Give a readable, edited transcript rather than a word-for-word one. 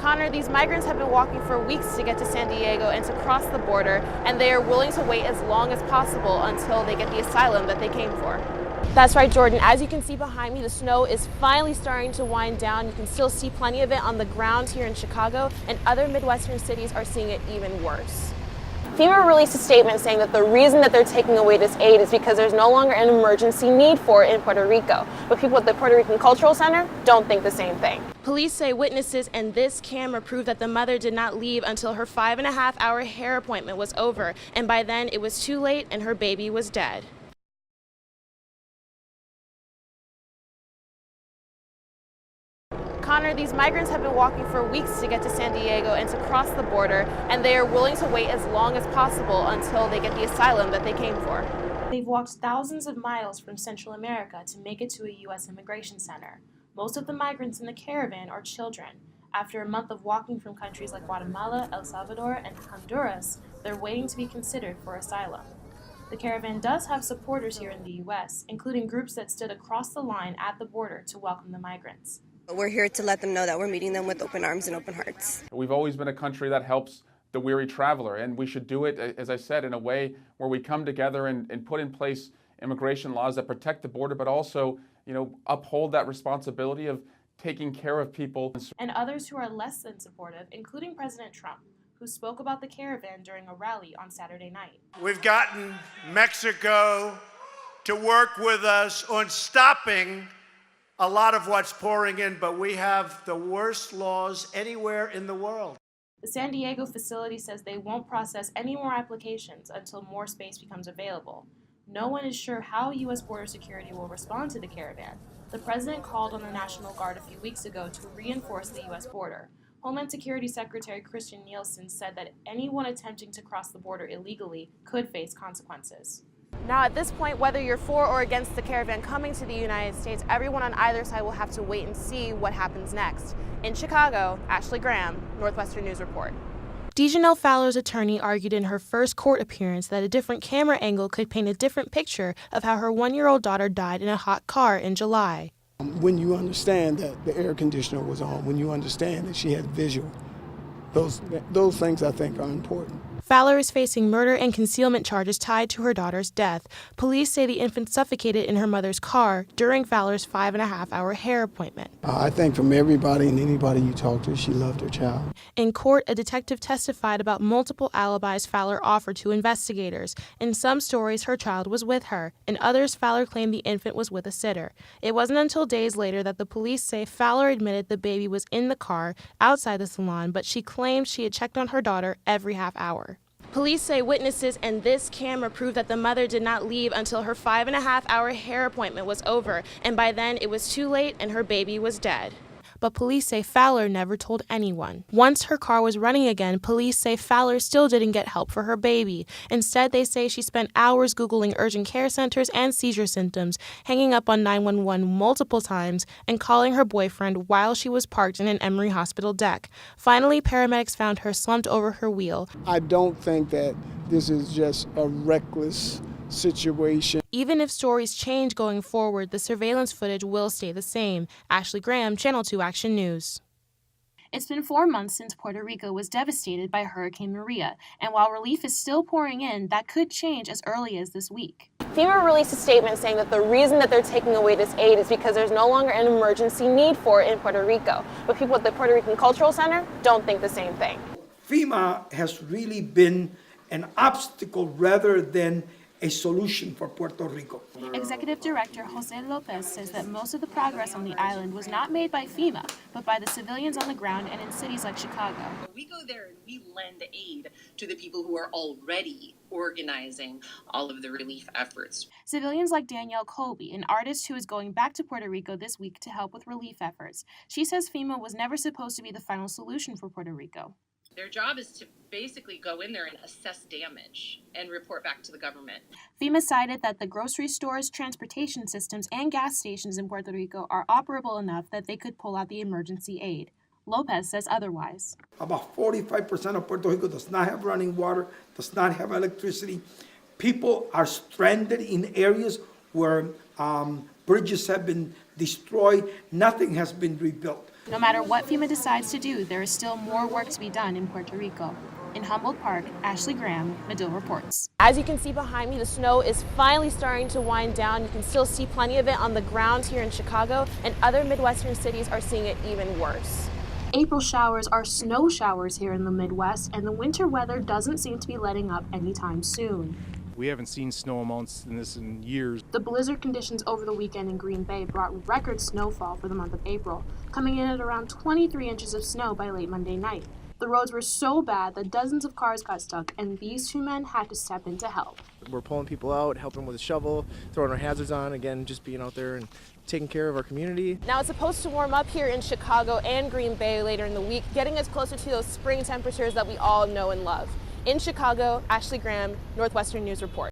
Connor, these migrants have been walking for weeks to get to San Diego and to cross the border, and they are willing to wait as long as possible until they get the asylum that they came for. That's right, Jordan. As you can see behind me, the snow is finally starting to wind down. You can still see plenty of it on the ground here in Chicago, and other Midwestern cities are seeing it even worse. FEMA released a statement saying that the reason that they're taking away this aid is because there's no longer an emergency need for it in Puerto Rico. But people at the Puerto Rican Cultural Center don't think the same thing. Police say witnesses and this camera prove that the mother did not leave until her 5.5-hour hair appointment was over, and by then it was too late and her baby was dead. Connor, these migrants have been walking for weeks to get to San Diego and to cross the border, and they are willing to wait as long as possible until they get the asylum that they came for. They've walked thousands of miles from Central America to make it to a U.S. immigration center. Most of the migrants in the caravan are children. After a month of walking from countries like Guatemala, El Salvador, and Honduras, they're waiting to be considered for asylum. The caravan does have supporters here in the U.S., including groups that stood across the line at the border to welcome the migrants. We're here to let them know that we're meeting them with open arms and open hearts. We've always been a country that helps the weary traveler, and we should do it, as I said, in a way where we come together and put in place immigration laws that protect the border, but also, uphold that responsibility of taking care of people. And others who are less than supportive, including President Trump, who spoke about the caravan during a rally on Saturday night. We've gotten Mexico to work with us on stopping a lot of what's pouring in, but we have the worst laws anywhere in the world. The San Diego facility says they won't process any more applications until more space becomes available. No one is sure how U.S. border security will respond to the caravan. The president called on the National Guard a few weeks ago to reinforce the U.S. border. Homeland Security Secretary Kirstjen Nielsen said that anyone attempting to cross the border illegally could face consequences. Now, at this point, whether you're for or against the caravan coming to the United States, everyone on either side will have to wait and see what happens next. In Chicago, Ashley Graham, Northwestern News Report. Dejanelle Fowler's attorney argued in her first court appearance that a different camera angle could paint a different picture of how her 1-year-old daughter died in a hot car in July. When you understand that the air conditioner was on, when you understand that she had visual, those things I think are important. Fowler is facing murder and concealment charges tied to her daughter's death. Police say the infant suffocated in her mother's car during Fowler's 5.5-hour hair appointment. I think from everybody and anybody you talk to, she loved her child. In court, a detective testified about multiple alibis Fowler offered to investigators. In some stories, her child was with her. In others, Fowler claimed the infant was with a sitter. It wasn't until days later that the police say Fowler admitted the baby was in the car outside the salon, but she claimed she had checked on her daughter every half hour. Police say witnesses and this camera prove that the mother did not leave until her 5.5-hour hair appointment was over, and by then it was too late and her baby was dead. But police say Fowler never told anyone. Once her car was running again, police say Fowler still didn't get help for her baby. Instead, they say she spent hours Googling urgent care centers and seizure symptoms, hanging up on 911 multiple times, and calling her boyfriend while she was parked in an Emory Hospital deck. Finally, paramedics found her slumped over her wheel. I don't think that this is just a reckless situation. Even if stories change going forward, the surveillance footage will stay the same. Ashley Graham, Channel 2 Action News. It's been 4 months since Puerto Rico was devastated by Hurricane Maria, and while relief is still pouring in, that could change as early as this week. FEMA released a statement saying that the reason that they're taking away this aid is because there's no longer an emergency need for it in Puerto Rico. But people at the Puerto Rican Cultural Center don't think the same thing. FEMA has really been an obstacle rather than a solution for Puerto Rico. Executive Director Jose Lopez says that most of the progress on the island was not made by FEMA, but by the civilians on the ground and in cities like Chicago. We go there and we lend aid to the people who are already organizing all of the relief efforts. Civilians like Danielle Colby, an artist who is going back to Puerto Rico this week to help with relief efforts. She says FEMA was never supposed to be the final solution for Puerto Rico. Their job is to basically go in there and assess damage and report back to the government. FEMA cited that the grocery stores, transportation systems, and gas stations in Puerto Rico are operable enough that they could pull out the emergency aid. Lopez says otherwise. About 45% of Puerto Rico does not have running water, does not have electricity. People are stranded in areas where bridges have been destroyed. Nothing has been rebuilt. No matter what FEMA decides to do, there is still more work to be done in Puerto Rico. In Humboldt Park, Ashley Graham, Medill reports. As you can see behind me, the snow is finally starting to wind down. You can still see plenty of it on the ground here in Chicago, and other Midwestern cities are seeing it even worse. April showers are snow showers here in the Midwest, and the winter weather doesn't seem to be letting up anytime soon. We haven't seen snow amounts in this in years. The blizzard conditions over the weekend in Green Bay brought record snowfall for the month of April, coming in at around 23 inches of snow by late Monday night. The roads were so bad that dozens of cars got stuck, and these two men had to step in to help. We're pulling people out, helping with a shovel, throwing our hazards on, again, just being out there and taking care of our community. Now it's supposed to warm up here in Chicago and Green Bay later in the week, getting us closer to those spring temperatures that we all know and love. In Chicago, Ashley Graham, Northwestern News Report.